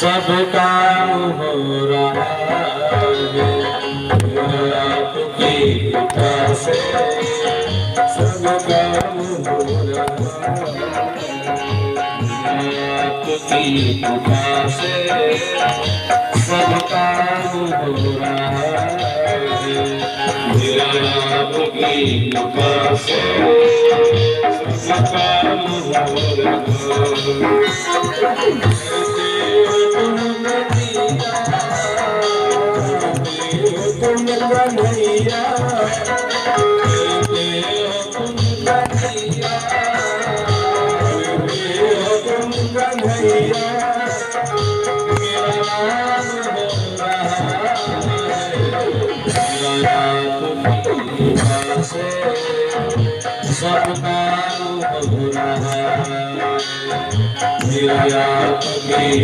सब काम हो रहा है आपकी कृपा से, सब काम हो रहा है आपकी कृपा से, सब काम हो रहा है आपकी कृपा से, सब काम हो रहा सब काम हो रहा है।